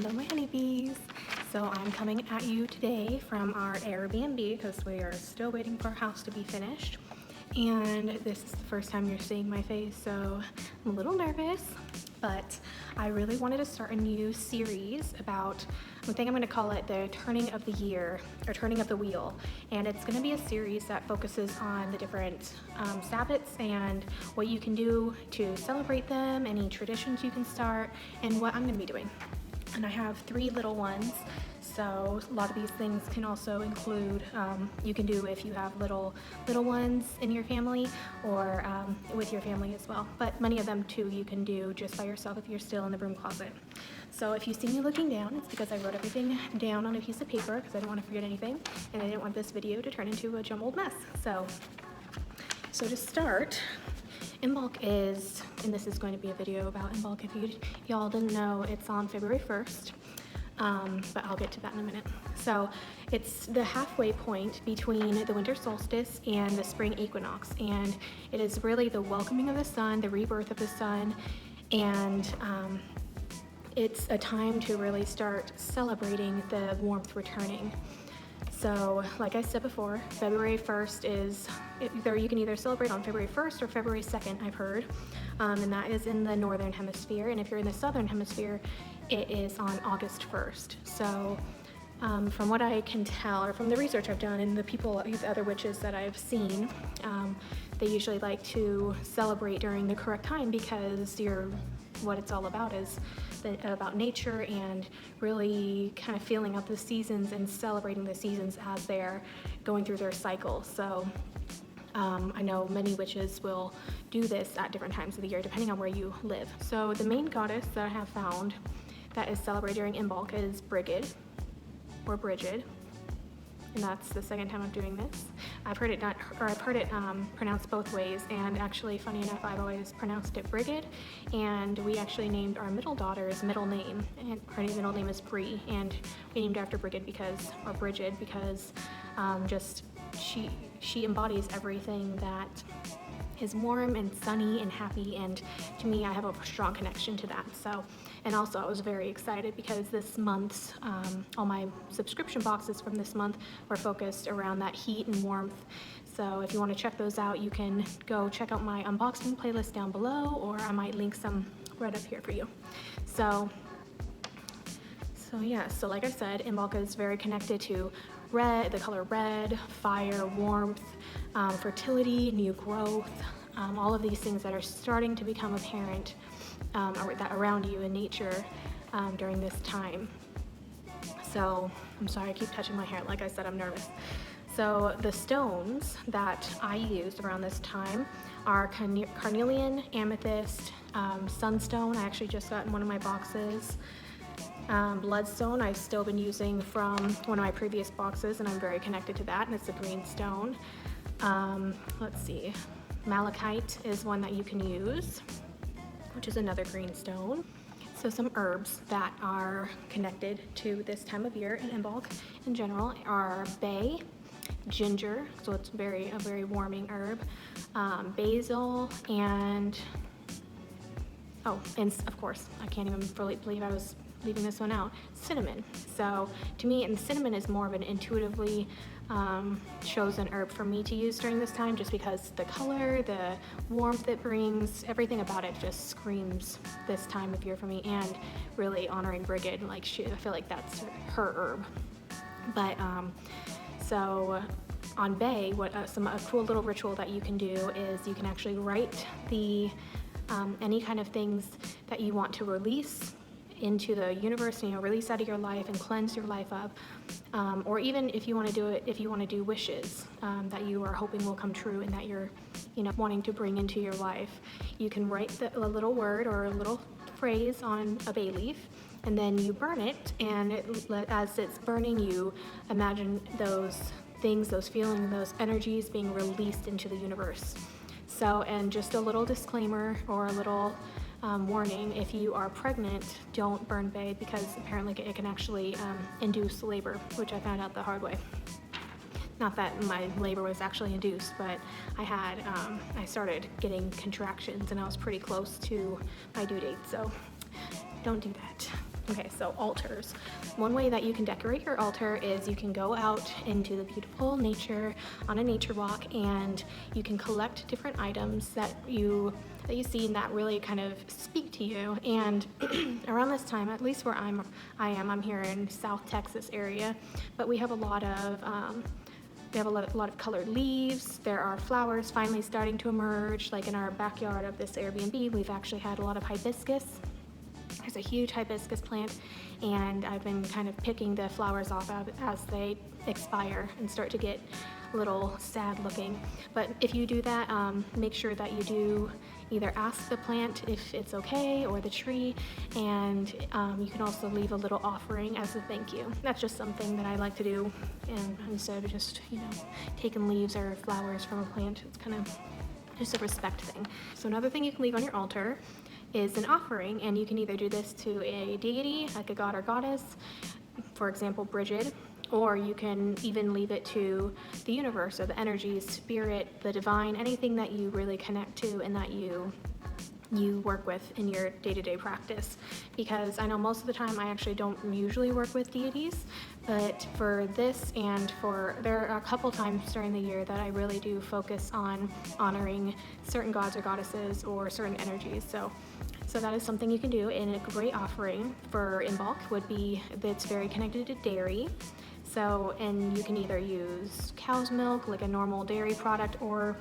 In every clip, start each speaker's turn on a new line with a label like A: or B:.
A: Hello my honeybees. So I'm coming at you today from our Airbnb because we are still waiting for our house to be finished. And this is the first time you're seeing my face, so I'm a little nervous, but I really wanted to start a new series about, I think I'm going to call it the turning of the year, or turning of the wheel. And it's going to be a series that focuses on the different Sabbats and what you can do to celebrate them, any traditions you can start, and what I'm going to be doing. And I have 3 little ones, so a lot of these things can also include, you can do if you have little ones in your family, or with your family as well. But many of them too you can do just by yourself if you're still in the broom closet. So if you see me looking down, it's because I wrote everything down on a piece of paper because I didn't want to forget anything, and I didn't want this video to turn into a jumbled mess. So to start, Imbolc is, and this is going to be a video about Imbolc if y'all didn't know, it's on February 1st, but I'll get to that in a minute. So it's the halfway point between the winter solstice and the spring equinox, and it is really the welcoming of the sun, the rebirth of the sun, and it's a time to really start celebrating the warmth returning. So, like I said before, February 1st is, you can either celebrate on February 1st or February 2nd, I've heard, and that is in the northern hemisphere. And if you're in the southern hemisphere, it is on August 1st. So, from what I can tell, or from the research I've done and the other witches that I've seen, they usually like to celebrate during the correct time because what it's all about is about nature and really kind of feeling out the seasons and celebrating the seasons as they're going through their cycle. So I know many witches will do this at different times of the year depending on where you live. So the main goddess that I have found that is celebrated during Imbolc is Brigid, or Brigid, and that's the second time I'm doing this. I've heard it pronounced both ways, and actually, funny enough, I've always pronounced it Brigid, and we actually named our middle daughter's middle name, and her middle name is Bree, and we named her after Brigid because just she embodies everything that is warm and sunny and happy, and to me, I have a strong connection to that. So, and also I was very excited because this month's, all my subscription boxes from this month were focused around that heat and warmth. So if you want to check those out, you can go check out my unboxing playlist down below, or I might link some right up here for you. So yeah, so like I said, Imbolc is very connected to red, the color red, fire, warmth, fertility, new growth, all of these things that are starting to become apparent that around you in nature during this time. So I'm sorry, I keep touching my hair. Like I said, I'm nervous. So the stones that I used around this time are carnelian, amethyst, sunstone. I actually just got in one of my boxes. Bloodstone I've still been using from one of my previous boxes, and I'm very connected to that, and it's a green stone. Let's see, malachite is one that you can use, which is another green stone. So some herbs that are connected to this time of year in Imbolc in general are bay, ginger, so it's a very warming herb, basil, and of course, I can't even really believe I was leaving this one out, cinnamon. So to me, and cinnamon is more of an intuitively chosen herb for me to use during this time, just because the color, the warmth it brings, everything about it just screams this time of year for me, and really honoring Brigid. I feel like that's her herb. But so on bay, a cool little ritual that you can do is you can actually write any kind of things that you want to release into the universe, release out of your life and cleanse your life up, or even if you want to do wishes that you are hoping will come true and that you're wanting to bring into your life, you can write a little word or a little phrase on a bay leaf, and then you burn it, and as it's burning, you imagine those things, those feelings, those energies being released into the universe. So, and just a little disclaimer or a little warning, if you are pregnant, don't burn bay, because apparently it can actually induce labor, which I found out the hard way. Not that my labor was actually induced, but I started getting contractions and I was pretty close to my due date, so don't do that. Okay, so altars. One way that you can decorate your altar is you can go out into the beautiful nature on a nature walk, and you can collect different items that you see and that really kind of speak to you. And around this time, at least where I'm here in South Texas area, but we have a lot of lot of colored leaves. There are flowers finally starting to emerge. Like in our backyard of this Airbnb, we've actually had a lot of hibiscus. There's a huge hibiscus plant, and I've been kind of picking the flowers off as they expire and start to get a little sad looking. But if you do that, make sure that you do either ask the plant if it's okay, or the tree, and you can also leave a little offering as a thank you. That's just something that I like to do, and instead of just, taking leaves or flowers from a plant, it's kind of just a respect thing. So another thing you can leave on your altar is an offering, and you can either do this to a deity, like a god or goddess, for example, Bridget, or you can even leave it to the universe or the energies, spirit, the divine, anything that you really connect to and that you work with in your day-to-day practice. Because I know most of the time I actually don't usually work with deities, but for this and there are a couple times during the year that I really do focus on honoring certain gods or goddesses or certain energies. So that is something you can do, and a great offering for Imbolc would be that's very connected to dairy. So, and you can either use cow's milk, like a normal dairy product, or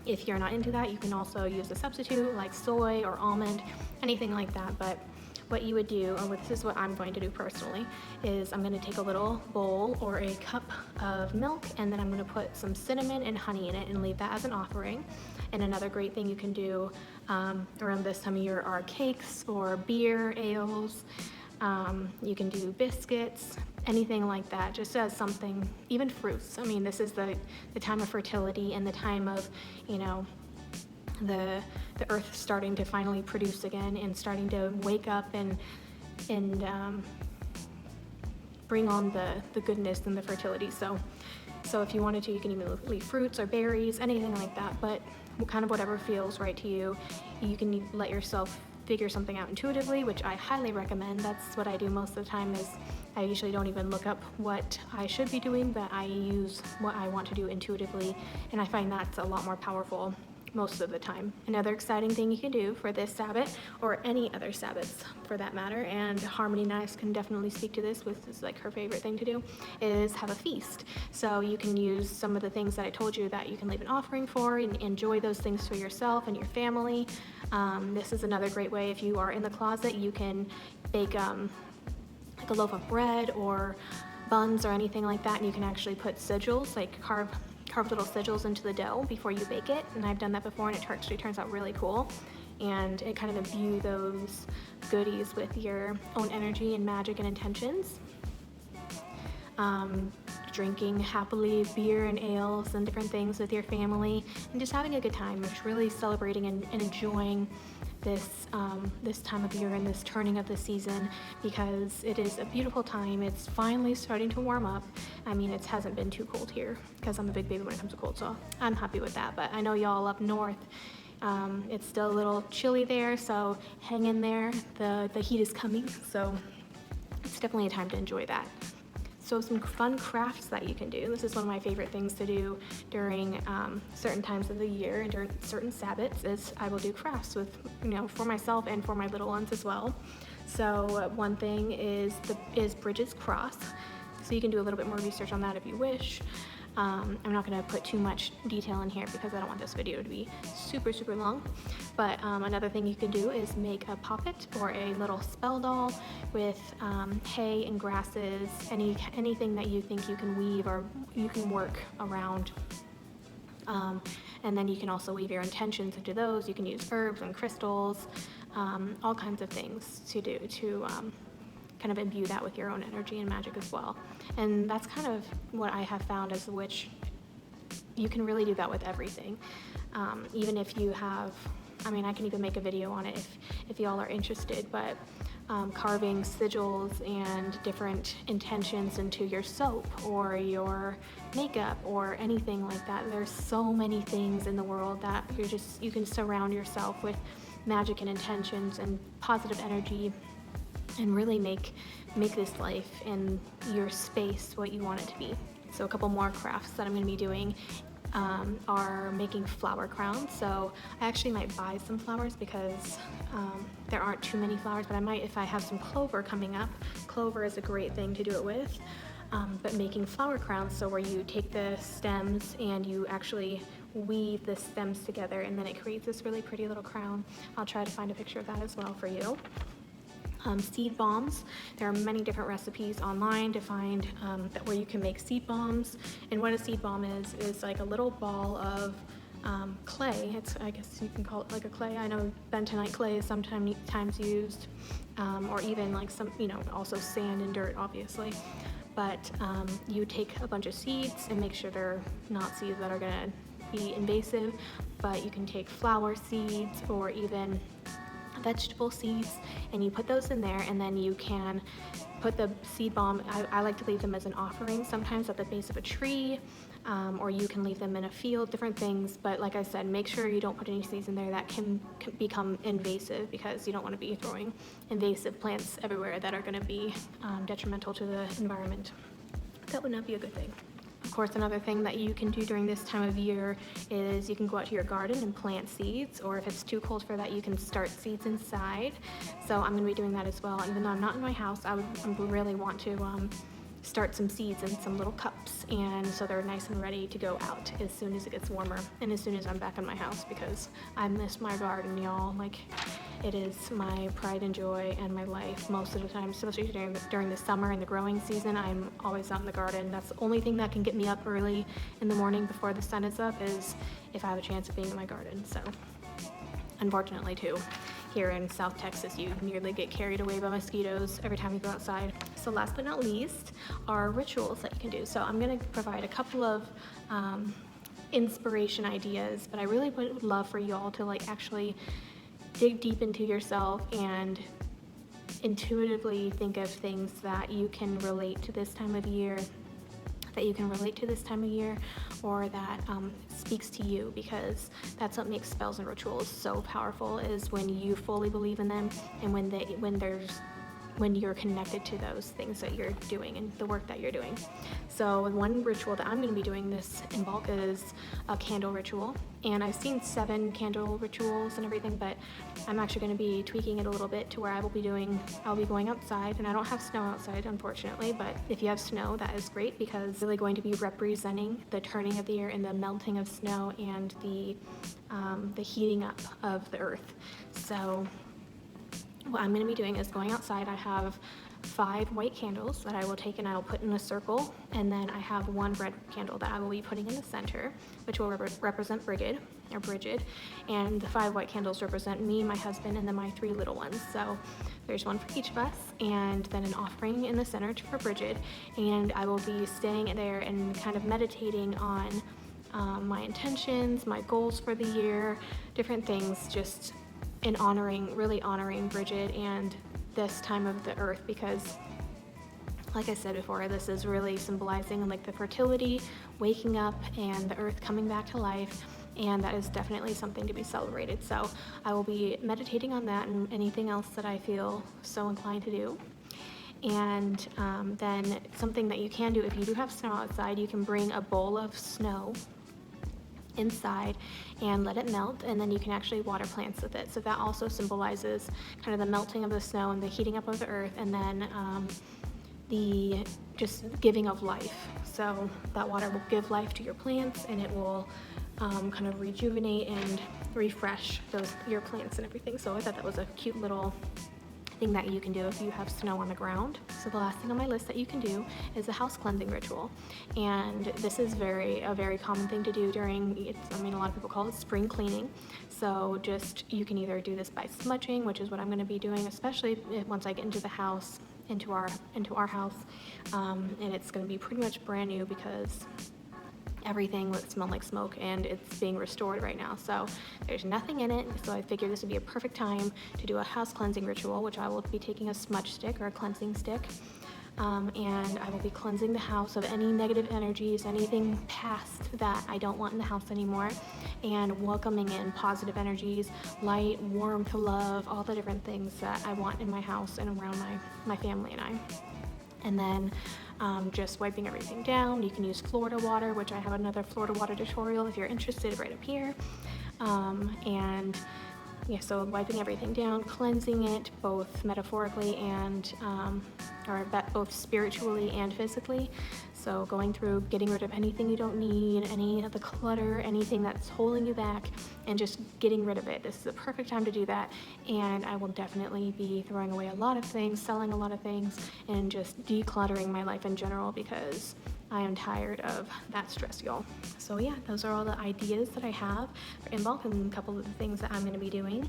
A: if you're not into that, you can also use a substitute like soy or almond, anything like that. But what you would do, or this is what I'm going to do personally, is I'm going to take a little bowl or a cup of milk, and then I'm going to put some cinnamon and honey in it and leave that as an offering. And another great thing you can do around this time of year are cakes or beer, ales. You can do biscuits, anything like that, just as something, even fruits. I mean, this is the time of fertility and the time of, the earth starting to finally produce again and starting to wake up and bring on the goodness and the fertility. So if you wanted to, you can even leave fruits or berries, anything like that, but kind of whatever feels right to you. You can let yourself figure something out intuitively, which I highly recommend. That's what I do most of the time. Is I usually don't even look up what I should be doing, but I use what I want to do intuitively, and I find that's a lot more powerful most of the time. Another exciting thing you can do for this Sabbath, or any other Sabbaths for that matter, and Harmony Nice can definitely speak to this, which is like her favorite thing to do, is have a feast. So you can use some of the things that I told you that you can leave an offering for and enjoy those things for yourself and your family. This is another great way. If you are in the closet, you can bake like a loaf of bread or buns or anything like that, and you can actually put sigils, like carve little sigils into the dough before you bake it, and I've done that before, and it actually turns out really cool, and it kind of imbue those goodies with your own energy and magic and intentions. Drinking happily beer and ales and different things with your family, and just having a good time, just really celebrating and enjoying this time of year and this turning of the season, because it is a beautiful time. It's finally starting to warm up. I mean, it hasn't been too cold here because I'm a big baby when it comes to cold, so I'm happy with that. But I know y'all up north, it's still a little chilly there, so hang in there. The heat is coming, so it's definitely a time to enjoy that. So some fun crafts that you can do. This is one of my favorite things to do during certain times of the year and during certain Sabbaths, is I will do crafts with, for myself and for my little ones as well. So one thing is Bridget's cross. So you can do a little bit more research on that if you wish. I'm not going to put too much detail in here because I don't want this video to be super, super long. But another thing you can do is make a poppet or a little spell doll with hay and grasses, anything that you think you can weave or you can work around. And then you can also weave your intentions into those. You can use herbs and crystals, all kinds of things to do to kind of imbue that with your own energy and magic as well. And that's kind of what I have found as a witch. You can really do that with everything. Even if you have, I can even make a video on it if y'all are interested, but carving sigils and different intentions into your soap or your makeup or anything like that. There's so many things in the world that you can surround yourself with magic and intentions and positive energy and really make this life and your space what you want it to be. So a couple more crafts that I'm going to be doing are making flower crowns. So I actually might buy some flowers because there aren't too many flowers, but I might if I have some clover coming up. Clover is a great thing to do it with. But making flower crowns, so where you take the stems and you actually weave the stems together, and then it creates this really pretty little crown. I'll try to find a picture of that as well for you. Seed bombs. There are many different recipes online to find where you can make seed bombs. And what a seed bomb is like a little ball of clay. I guess you can call it like a clay. I know bentonite clay is sometimes used, or even like some, also sand and dirt, obviously. But you take a bunch of seeds and make sure they're not seeds that are gonna be invasive, but you can take flower seeds or even vegetable seeds, and you put those in there, and then you can put the seed bomb. I like to leave them as an offering, sometimes at the base of a tree, or you can leave them in a field, different things. But like I said, make sure you don't put any seeds in there that can become invasive, because you don't want to be throwing invasive plants everywhere that are going to be detrimental to the environment. That would not be a good thing. Of course, another thing that you can do during this time of year is you can go out to your garden and plant seeds, or if it's too cold for that, you can start seeds inside. So I'm going to be doing that as well. Even though I'm not in my house, I really want to start some seeds in some little cups, and so they're nice and ready to go out as soon as it gets warmer and as soon as I'm back in my house, because I miss my garden, y'all. Like, it is my pride and joy and my life most of the time, especially during the summer and the growing season. I'm always out in the garden. That's the only thing that can get me up early in the morning before the sun is up, is if I have a chance of being in my garden. So unfortunately too, here in South Texas, you nearly get carried away by mosquitoes every time you go outside. So last but not least are rituals that you can do. So I'm going to provide a couple of inspiration ideas, but I really would love for you all to actually dig deep into yourself and intuitively think of things that you can relate to this time of year, or that speaks to you, because that's what makes spells and rituals so powerful, is when you fully believe in them, and when you're connected to those things that you're doing and the work that you're doing. So one ritual that I'm going to be doing this Imbolc is a candle ritual, and I've seen 7 candle rituals and everything, but I'm actually going to be tweaking it a little bit to where I'll be going outside, and I don't have snow outside, unfortunately, but if you have snow, that is great, because it's really going to be representing the turning of the year and the melting of snow and the heating up of the earth. So what I'm going to be doing is going outside. I have 5 white candles that I will take and I will put in a circle, and then I have 1 red candle that I will be putting in the center, which will represent Bridget, and the 5 white candles represent me, my husband, and then my 3 little ones. So there's 1 for each of us, and then an offering in the center for Bridget, and I will be staying there and kind of meditating on my intentions, my goals for the year, different things, just in really honoring Bridget and this time of the earth, because like I said before, this is really symbolizing like the fertility, waking up, and the earth coming back to life, and that is definitely something to be celebrated. So I will be meditating on that and anything else that I feel so inclined to do. And then something that you can do, if you do have snow outside, you can bring a bowl of snow inside and let it melt, and then you can actually water plants with it. So that also symbolizes kind of the melting of the snow and the heating up of the earth, and then the just giving of life. So that water will give life to your plants, and it will kind of rejuvenate and refresh your plants and everything. So I thought that was a cute little thing that you can do if you have snow on the ground. So the last thing on my list that you can do is a house cleansing ritual, and this is a very common thing to do during, a lot of people call it spring cleaning. So you can either do this by smudging, which is what I'm going to be doing, especially once I get into the house, into our house, and it's going to be pretty much brand new, because everything would smell like smoke, and it's being restored right now, so there's nothing in it. So I figured this would be a perfect time to do a house cleansing ritual, which I will be taking a smudge stick or a cleansing stick, and I will be cleansing the house of any negative energies, anything past that I don't want in the house anymore, and welcoming in positive energies, light, warmth, love, all the different things that I want in my house and around my family and I. And then just wiping everything down. You can use Florida water, which I have another Florida water tutorial if you're interested right up here. And yeah, so wiping everything down, cleansing it both metaphorically and both spiritually and physically. So going through, getting rid of anything you don't need, any of the clutter, anything that's holding you back, and just getting rid of it. This is the perfect time to do that, and I will definitely be throwing away a lot of things, selling a lot of things, and just decluttering my life in general because I am tired of that stress, y'all. So yeah, those are all the ideas that I have for Imbolc and a couple of the things that I'm going to be doing.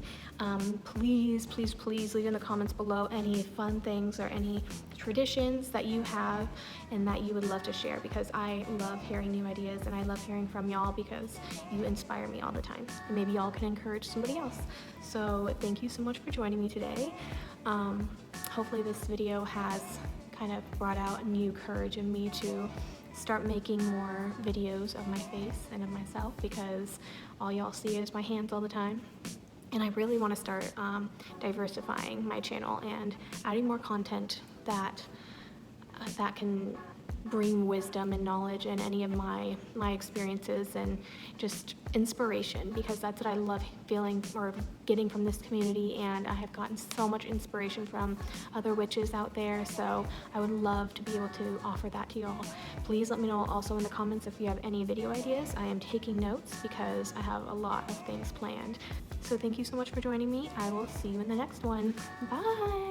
A: Please, please, please leave in the comments below any fun things or any traditions that you have and that you would love to share, because I love hearing new ideas and I love hearing from y'all because you inspire me all the time. And maybe y'all can encourage somebody else. So thank you so much for joining me today. Hopefully this video has kind of brought out new courage in me to start making more videos of my face and of myself, because all y'all see is my hands all the time. And I really want to start diversifying my channel and adding more content that can bring wisdom and knowledge and any of my experiences and just inspiration, because that's what I love feeling or getting from this community, and I have gotten so much inspiration from other witches out there, so I would love to be able to offer that to y'all. Please let me know also in the comments if you have any video ideas. I am taking notes because I have a lot of things planned. So thank you so much for joining me. I will see you in the next one. Bye!